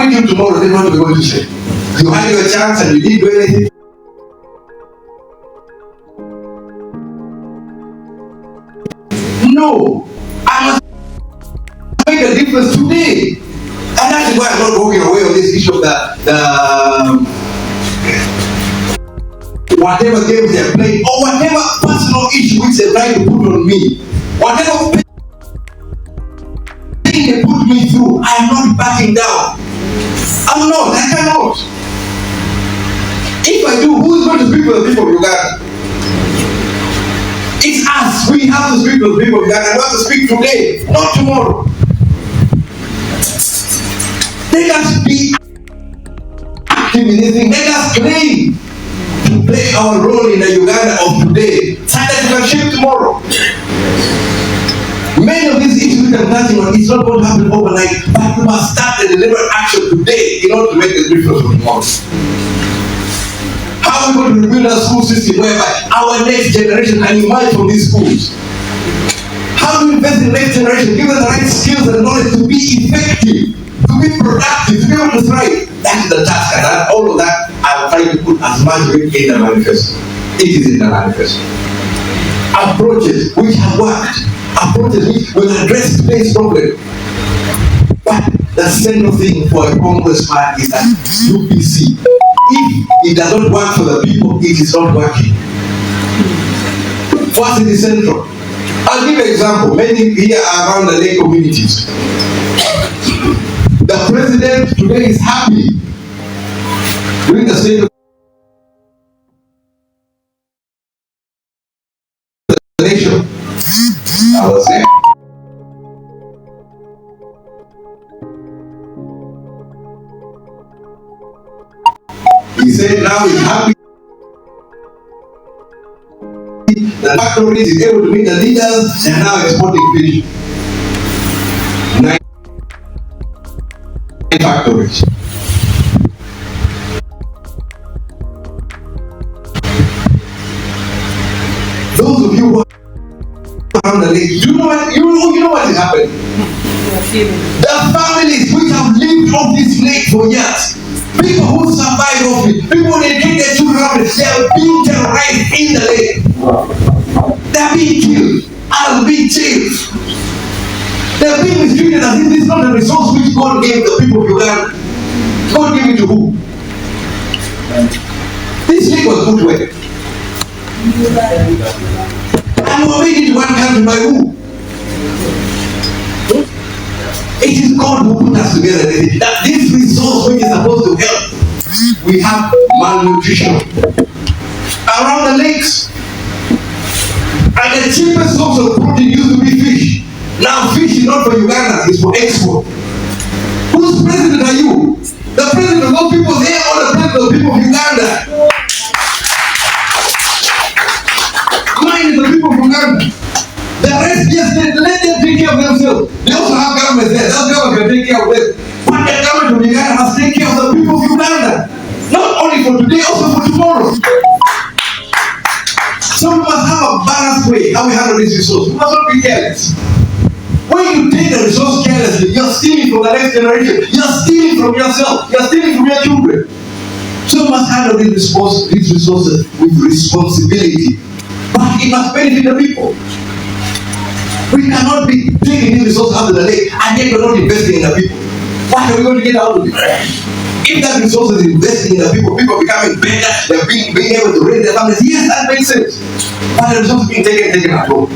meet you tomorrow, then what are we going to say? You had your chance and you didn't do anything. No, I must make a difference today. And that is why I'm not walking away on this issue of the whatever games they're playing, or whatever personal issue which they try to put on me, whatever thing they put me through, I am not backing down. I'm not, I cannot. If I do, who is going to speak for the people of Uganda? It's us. We have to speak for the people of Uganda. I want to speak today, not tomorrow. Let us be active in this thing. Let us claim to play our role in the Uganda of today, so that we can shape tomorrow. Many of these issues we are touching on, it's not going to happen overnight, but we must start a deliberate action today in order to make a difference for tomorrow. How are we going to rebuild our school system whereby our next generation can emerge from these schools? How do we invest in the next generation, give them the right skills and knowledge to be effective, to be productive, to be able to thrive? That is the task, and all of that I'm trying to put as much weight in the manifesto. It is in the manifesto. Approaches which have worked, approaches which will address today's problem. But the central thing for a Congress man is that UPC. If it does not work for the people, it is not working. What is the central? I'll give an example. Many here are around the lake communities. The president today is happy during the state of the nation. I was there. He said now he's happy. The factories is able to meet the leaders and now exporting fish. 9 factories. Those of you who are around the lake, you know what is happening. The families which have lived off this lake for years, people who survive off it, people who take their children off it, they are being terrorized in the lake. They are being killed, and being jailed. They are being mistreated as if this is not a resource which God gave the people of Uganda. God gave it to who? This lake was put where? And we made it one country by who? It is God who put us together. That this resource which is supposed to help, we have malnutrition around the lakes. And the cheapest source of protein used to be fish. Now fish is not for Uganda, it's for export. Whose president are you? The president of those people there or the president of the people of Uganda? Mine is the people of Uganda. The rest, yes, let them take care of themselves. They also have governments there. That government can take care of them. But the government of Uganda must take care of the people of Uganda. Not only for today, also for tomorrow. So we must have a balanced way how we handle this resource. We must not be careless. When you take the resource carelessly, you're stealing from the next generation. You're stealing from yourself. You're stealing from your children. So we must handle these resources with responsibility. But it must benefit the people. We cannot be taking these resources out of the lake and yet we're not investing in the people. What are we going to get out of it? If that resource is investing in the people, people becoming better, they're being able to raise their families, yes, that makes sense. But the resources being taken at home.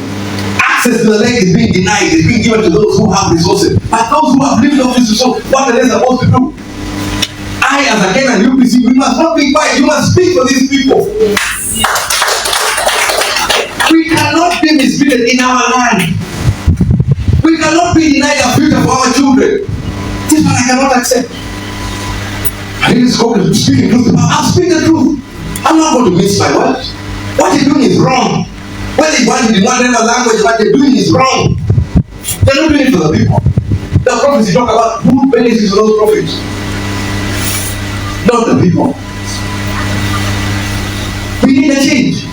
Access to the lake is being denied, it's being given to those who have resources. But those who have lived off this resource, what are they supposed to do? I, as Akena and UPC, we must not be quiet, you must speak for these people. We cannot be mistreated in our land. We cannot be denied a future for our children. This one I cannot accept. I need to speak the truth. I'll speak the truth. I'm not going to mince my words. What you're doing is wrong. Whether you want to demand another language, what you're doing is wrong. They're not doing it for the people. The prophets you talk about, who benefits from those prophets? Not the people. We need a change.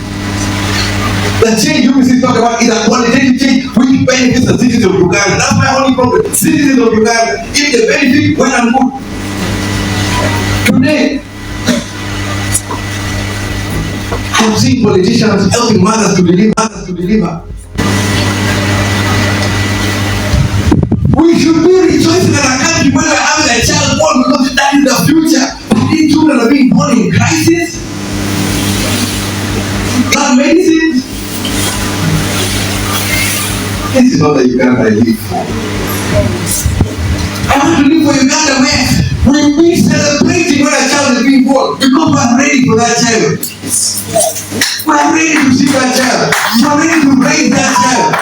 The change UPC talk about is a qualitative change which benefits the citizens of Uganda. That's my only problem. Citizens of Uganda, if they benefit, well and good. I've seen politicians helping mothers to deliver. We should be rejoicing in a country where we're having a child born because that is the future. But these children are being born in crisis. Not medicine. This is not the Uganda I live for. I want to live for Uganda where we'll be celebrating when a child is being born because we're ready for that child. We're ready to see that child. We're ready to raise that child.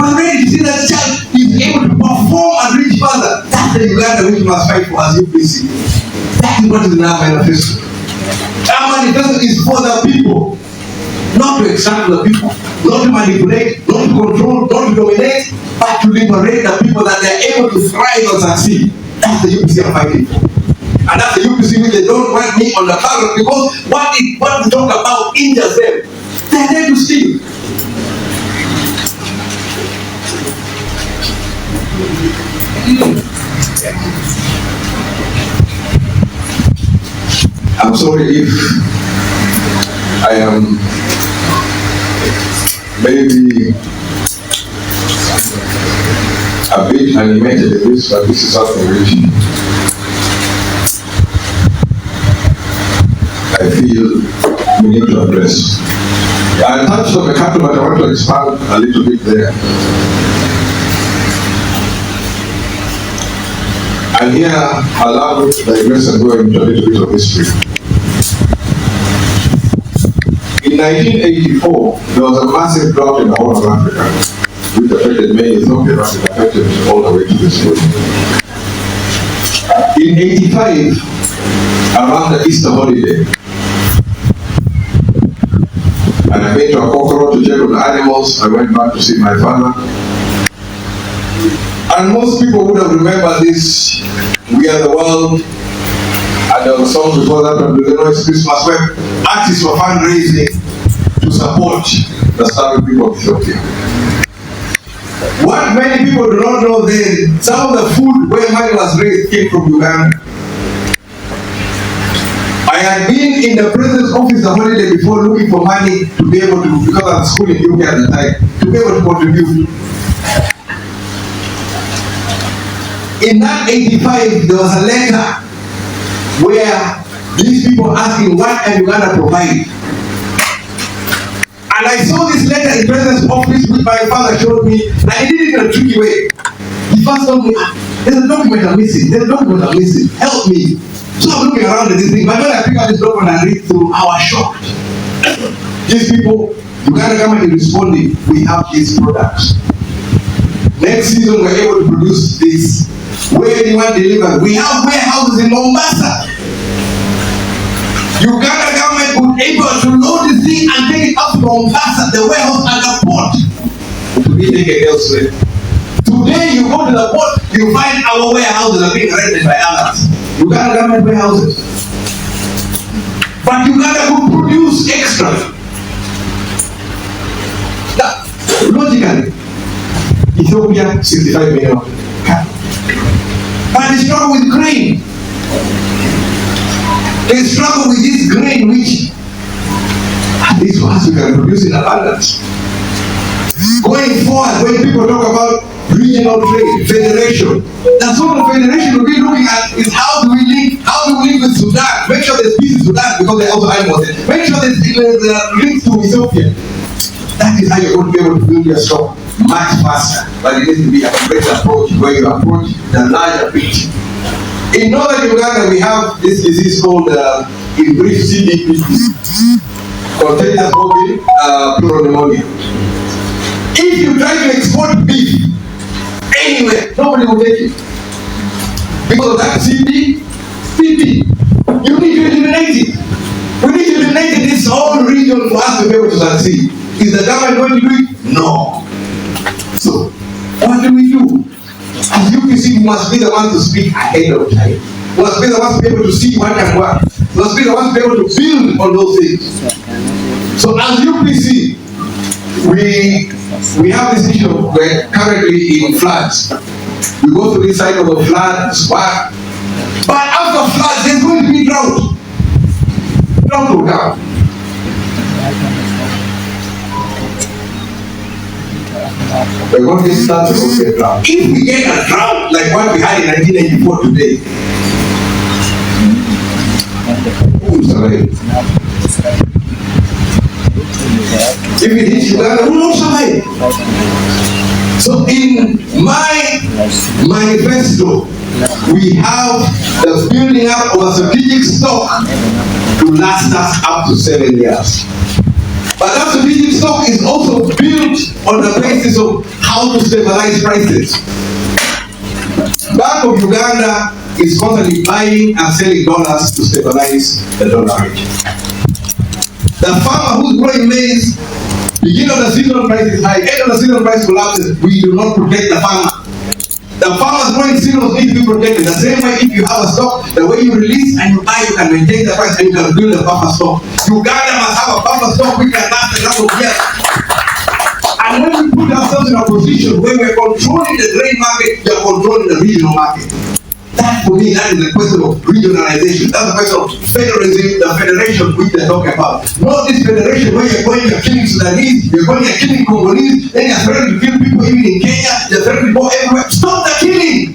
We're ready to see that child is able to perform and reach further. That's the Uganda which we must fight for as UPC. That is what is in our manifesto. Our manifesto is for the people, not to extract the people, not to manipulate, not to control, not to dominate, but to liberate the people that they are able to thrive and succeed. That's the UPC I'm fighting for. And that's the UPC which they don't want me on the ballot because what we talk about injures them. They're there to steal. I'm sorry if I am maybe a bit animated in this, but this is something which I feel we need to address. I touched on the capital, but I want to expand a little bit there. And here, allow me to digress and go into a little bit of history. In 1984, there was a massive drought in the whole of Africa, which affected many Ethiopians and affected all the way to this day. In 85, around the Easter holiday, and I went to a cockroach to check on the animals. I went back to see my father. And most people would have remembered this, We Are the World, and there was a song before that on the Noise Christmas where artists were fundraising to support the starving people of Ethiopia. What many people do not know then, some of the food where money was raised came from Uganda. I had been in the president's office the holiday before looking for money to be able to, because I was school in UK at the time, to be able to contribute. In that 85, there was a letter where these people asking what can Uganda provide. And I saw this letter in the president's office which my father showed me, and he did it in a tricky way. He first told me, there's a document I'm missing, help me. So I'm looking around at this thing, but when I pick up this document and read through, I was shocked. These people, Uganda government is responding, we have these products. Next season we're able to produce this. Where do you want delivered? We have warehouses in Mombasa. Uganda government was able to load this thing and take it up to Mombasa, the warehouse at the port, to be taken elsewhere. Today you go to the port, you find our warehouses are being rented by others. Uganda government warehouses. But Uganda could produce extra. Now, logically, Ethiopia 65 million. But they struggle with grain. They struggle with this grain which at least once we can produce in abundance. Going forward, when people talk about regional trade, federation, the sort of federation we'll be looking at is how do we link with Sudan? Make sure there's peace in Sudan because they're also animals. Make sure there's links to Ethiopia. That is how you're going to be able to build your stock much faster. But it needs to be a great approach where you approach the larger picture. In northern Uganda, we have this disease called, in brief, CDP, contagious bovine pleural pneumonia. If you try to export beef anywhere, nobody will take it. Because of that CDP, you need to eliminate it. We need to eliminate this whole region for us to be able to succeed. Is the government going to do it? No. So, what do we do? As UPC, we must be the ones to speak ahead of time. We must be the ones to be able to see what can work. We must be the ones to be able to build on those things. So, as UPC, we have this issue of we're currently in floods. We go through this cycle of floods, but after floods, there's going to be drought. Drought will come. We're going to get started on the drought. If we get a drought like what we had in 1984 today, who will survive? If it hits Uganda, who will survive? So in my manifesto, we have the building up of a strategic stock to last us up to 7 years. But that strategic stock is also built on the basis of how to stabilize prices. Bank of Uganda is constantly buying and selling dollars to stabilize the dollar rate. The farmer who's growing maize, beginning of the season price is high, end of the season price collapses, we do not protect the farmer. The farmers growing cereals need to be protected. The same way if you have a stock, the way you release and you buy, you can maintain the price and you can build a buffer stock. Uganda must have a buffer stock which can last a number of years. And when we put ourselves in a position where we're controlling the grain market, we're controlling the regional market. That for me, that is the question of regionalization. That's the question of federalism, the federation which they're talking about. Not this federation where you're going, you're killing Sudanese, you're going, you're killing Congolese, then you're threatening to kill people even in Kenya, you're threatening to go everywhere. Stop the killing!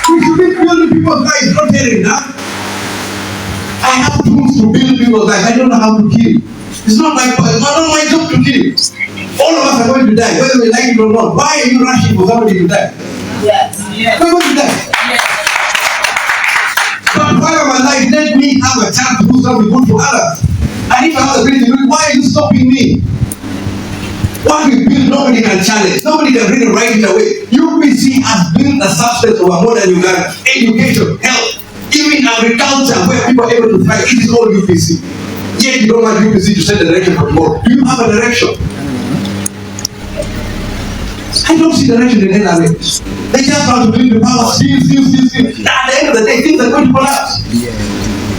We should be building people's lives, not hearing that. I have tools to build people's lives. I don't know how to kill. It's not my job to kill. All of us are going to die, whether we like it or not. Why are you rushing for somebody to die? Yes. We're going to die. Yes. But while I'm alive, let me have a chance to do something good for others. And if I have the ability to do it, why are you stopping me? What we build, nobody can challenge. Nobody can bring it right away. UPC has built the substance of a modern Uganda. Education, health, even agriculture, where people are able to thrive. It is all UPC. Yet you don't want UPC to set the direction for tomorrow. Do you have a direction? I don't see direction in NRA. They just want to bring the power, steal. At the end of the day, things are going to collapse.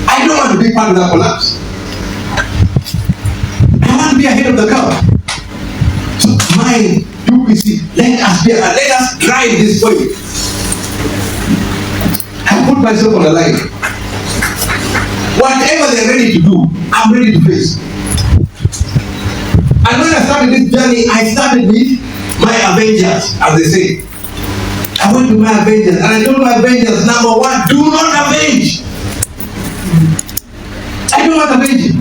I don't want to be part of that collapse. I want to be ahead of the curve. So my UPC, let us drive this way. I put myself on the line. Whatever they're ready to do, I'm ready to face. And when I started this journey, I started with my Avengers, as they say. I went to my Avengers and I told my Avengers, number one, do not avenge. I don't want avenging.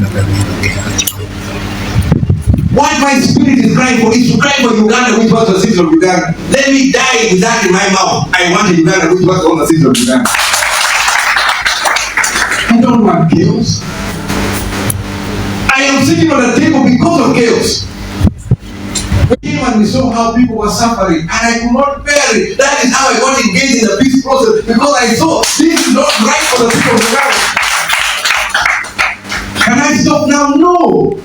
What my spirit is crying for is to cry for Uganda, which was the citizen of Uganda. Let me die with that in my mouth. I want a Uganda, which was the citizen of Uganda. I don't want chaos. I am sitting on the table because of chaos. When we saw how people were suffering, and I could not bear it. That is how I got engaged in the peace process, because I saw this is not right for the people of Uganda. Can I stop now? No.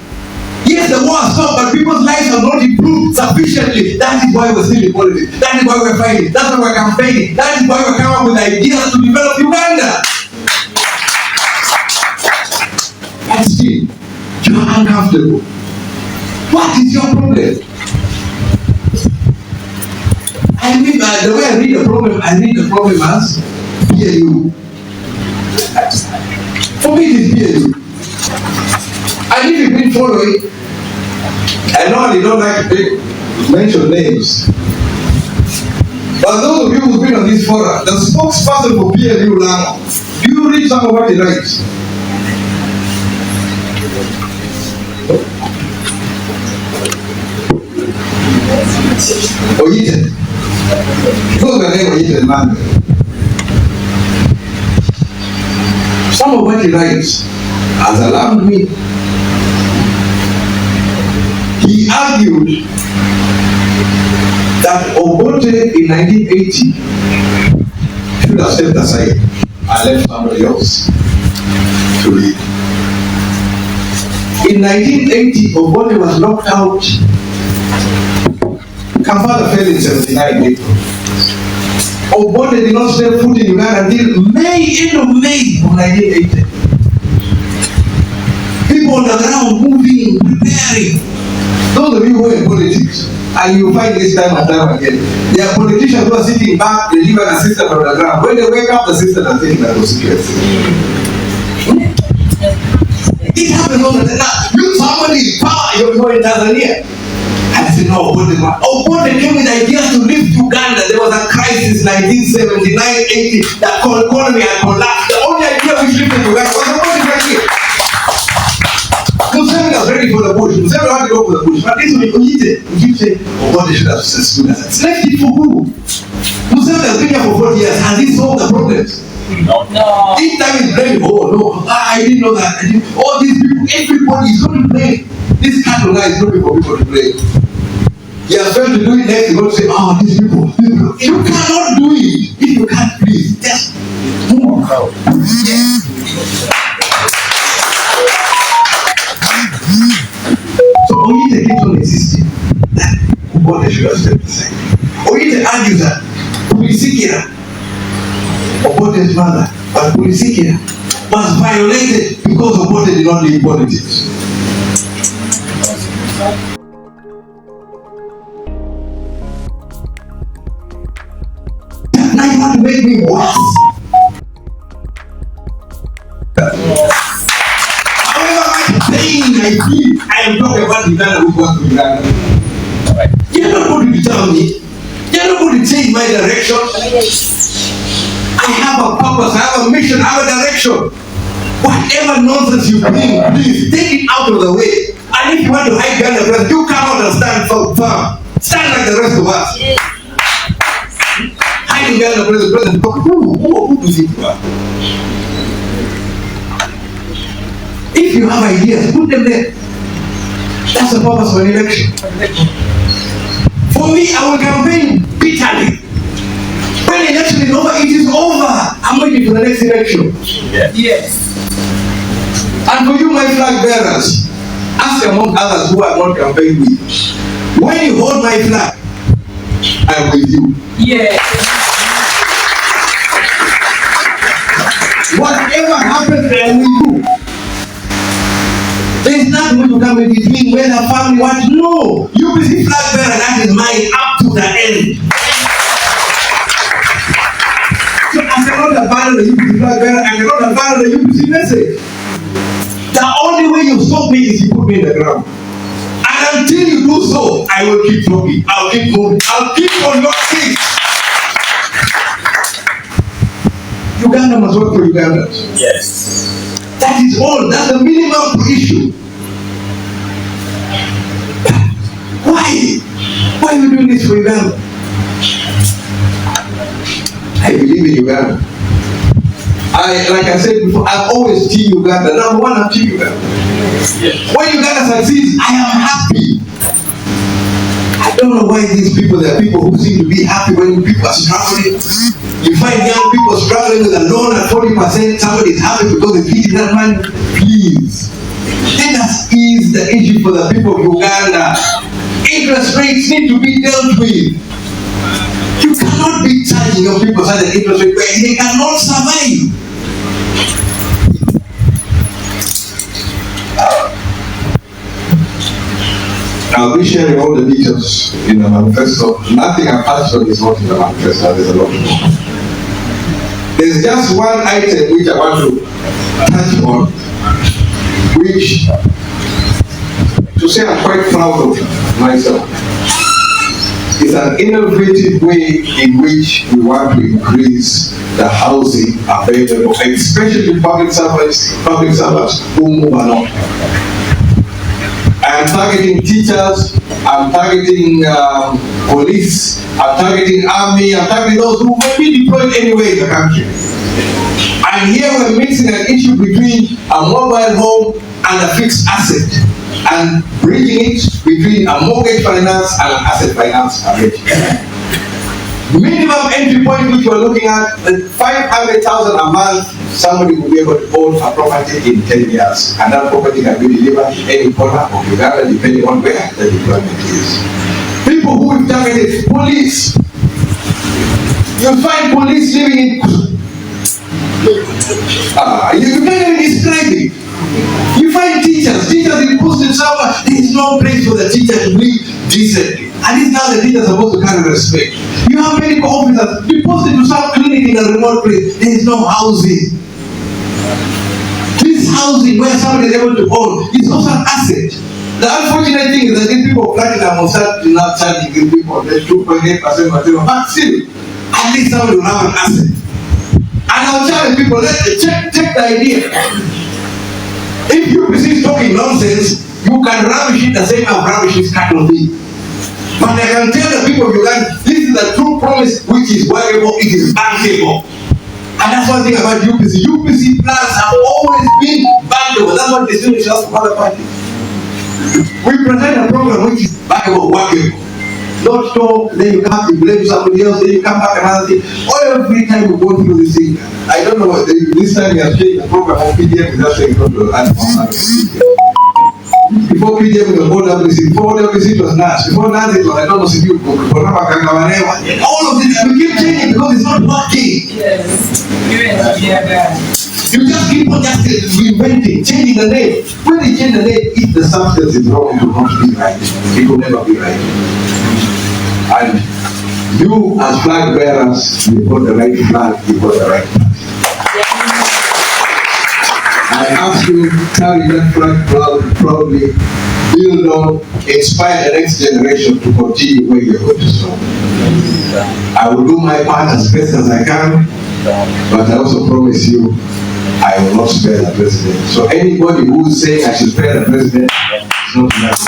Yes, the war has stopped, but people's lives have not improved sufficiently. That is why we're still in politics. That is why we're fighting. That's why we're campaigning. That is why we're coming up with ideas to develop Uganda. And still, you are uncomfortable. What is your problem? The way I read the problem as PLU. For me, it is PLU. And if you've been following, I normally don't like to mention names. But those of you who've been on this forum, the spokesperson for PLU now, do you read some of what he writes? Oyite. Because the name Oyite man. Some of what he writes has alarmed me. He argued that Obote in 1980 should have stepped aside and left somebody else to lead. In 1980, Obote was locked out. Kampala fell in 79 April. Obote did not step foot in Uganda until end of May of 1980. People on the ground moving, preparing. Those of you who are in politics, and you find this time and time again, there are politicians who are sitting back, they leave an assistant on the ground. When they wake up, the assistant are taking that constituency. It happens all the time. You somebody in power, you're in Tanzania. I said, no, Obote came with ideas to lift Uganda. There was a crisis, 1979, 80, that economy had collapsed. The only idea which lifted Uganda was Obote right here. Museveni was ready for the bush. Museveni wanted to go for the bush. But this when you keep saying, Obote should have stood as a left it for who? Museveni has been here for 40 years. Has he solved the problems? No. Each time he's blaming, oh no, I didn't know that. All these people, everybody is going to blame. This kind of guy is looking for people to blame. You are trying to do it next, you're going to say, oh, these people. You cannot do it. If you can't, please, just move out. So Oyite keeps on insisting that Obote should have stepped aside. Oyite argues that Pulisikira, Obote's mother, but Pulisikira was violated because Obote did not leave politics. Now you want to make me worse. However much pain I feel, I am talking about Uganda who goes to Uganda. You're not going to tell me. You're not going to change my direction. I have a purpose, I have a mission, I have a direction. Whatever nonsense you bring, please take it out of the way. And if you want to hide behind the president, you come out and stand firm. Stand like the rest of us. Hiding behind the president, who do you think you are? If you have ideas, put them there. That's the purpose of an election. For me, I will campaign bitterly. When the election is over, it is over. I'm waiting for the next election. Yes. And for you, my flag bearers, ask among others who are not campaigning with. When you hold my flag, I am with you. Yes. Whatever happens, I am with you. There is nothing going to come in between whether family wants. No. UPC flag bearer, that is mine up to the end. So I cannot abandon the UPC flag bearer, I cannot abandon the UPC message. The only way you stop me is you put me in the ground. And until you do so, I will keep talking. I'll keep moving. I'll keep on your feet. Uganda must work for Ugandans. Yes. That is all. That's the minimum issue. Why? Why are we doing this for Uganda? I believe in Uganda. Like I said before, I've always team Uganda. Number one, I'm team Uganda. Yes. When Uganda succeeds, I am happy. I don't know why these people, there are people who seem to be happy when people are struggling. You find young people struggling with a loan at 40%, somebody is happy because they feed that money. Please, let us ease the issue for the people of Uganda. Interest rates need to be dealt with. You cannot be charging your people such an interest rate where they cannot survive. I'll be sharing all the details in the manifesto. Nothing I've touched on is not in the manifesto. There's a lot more. There's just one item which I want to touch on, which, to say I'm quite proud of myself, is an innovative way in which we want to increase the housing available, especially public servants who move along. I'm targeting teachers, I'm targeting police, I'm targeting army, I'm targeting those who may be deployed anywhere in the country. And here we're mixing an issue between a mobile home and a fixed asset, and bridging it between a mortgage finance and an asset finance arrangement. Minimum entry point which we're looking at, 500,000 a month, somebody will be able to own a property in 10 years. And that property can be delivered in any corner of Uganda depending on where the deployment is. People who we've targeted, police. You'll find police living in... you can't even describe it. You find teachers in posted somewhere, there is no place for the teacher to live decently. And this now the teacher is supposed to carry respect. You have medical officers, be posted to some clinic in a remote place, there is no housing. This housing where somebody is able to own is also an asset. The unfortunate thing is that these people platinum will start not charging these people the 2.8% material. But still, at least somebody will have an asset. And I'll tell people, check the idea. If UPC is talking nonsense, you can rubbish it the same as rubbish is cattle feed. But I can tell the people of Uganda, this is the true promise which is workable, it is bankable. And that's one thing about UPC. UPC plans have always been bankable. That's what distinguishes us from other parties. We present a program which is bankable, workable. Not talk, then you come to blame somebody else, then you come back another thing. Every time we go through this thing, I don't know what, this time we have changed the program of PDM is actually going to add on. Before PDM was OWC, before OWC it was NAS, before NAS it was, I don't know if you all of this, we keep changing because it's not working. Yes. You just keep on just reinventing, changing the name. When they change the name, if the substance is wrong, it will not be right. It will never be right. And you as flag bearers, you got the right flag, you got the right flag. I ask you to carry that flag proudly, build on, inspire the next generation to continue where you're going to stop. I will do my part as best as I can, but I also promise you, I will not spare the president. So anybody who is saying I should spare the president, is not enough.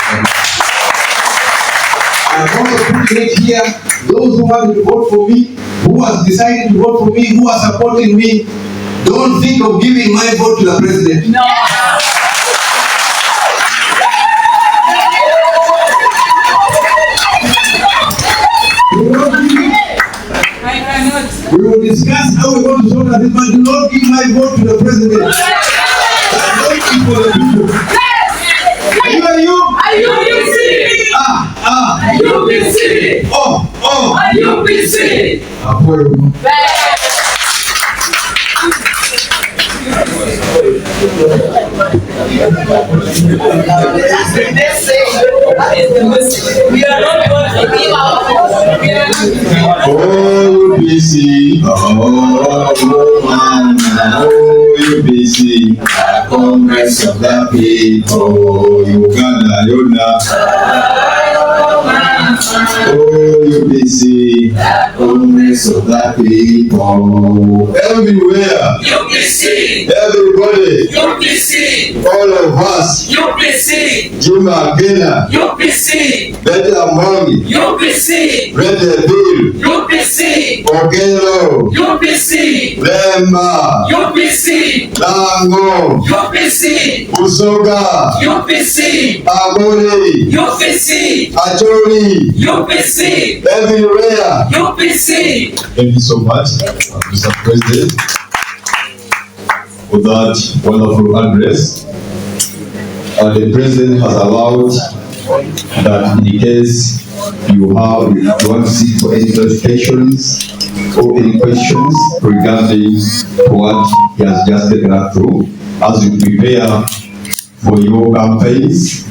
I have also put it here, those who want to vote for me, who has decided to vote for me, who are supporting me, don't think of giving my vote to the president. No. We will discuss how we want to solve this, but do not give my vote to the president. Don't give for the people. Are you? Are you UPC? Are you UPC? Are you UPC? We are not going to give our UPC, UPC, Congress of the People, Uganda, UPC, Congress of the People, everywhere, UPC, everybody, UPC, all of us, UPC, Akena, UPC, Better Money, UPC, Better Bill, UPC, Ogelo, UPC, Lema, UPC, Lango, UPC, Basoga, UPC, Bagwere, UPC, Acholi, UPC, everywhere, UPC. Thank you so much, Mr. President, for that wonderful address. The President has allowed that in case you want to seek for any clarifications or any questions regarding what he has just taken us through as you prepare for your campaigns